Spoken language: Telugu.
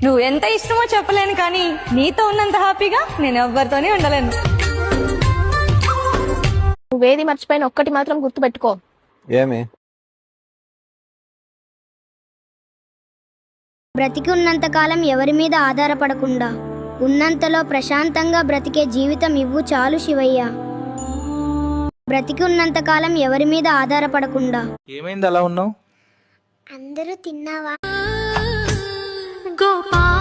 నువ్వు ఎంత ఇష్టమో చెప్పలేను, కానీ నీతో ఉన్నంత హ్యాపీగా నేను ఎవ్వరితోనే ఉండలేను. నువ్వేది మర్చిపోయిన ఒక్కటి మాత్రం గుర్తుపెట్టుకో. ఏమి? బ్రతికి ఉన్నంత కాలం ఎవరి మీద ఆధారపడకుండా ఉన్నంతలో ప్రశాంతంగా బ్రతికే జీవితం ఇవ్వు చాలు శివయ్య. బ్రతికి ఉన్నంత కాలం ఎవరి మీద ఆధారపడకుండా. ఏమైంది అలా ఉన్నావు? అందరూ తిన్నావా? గోపాల్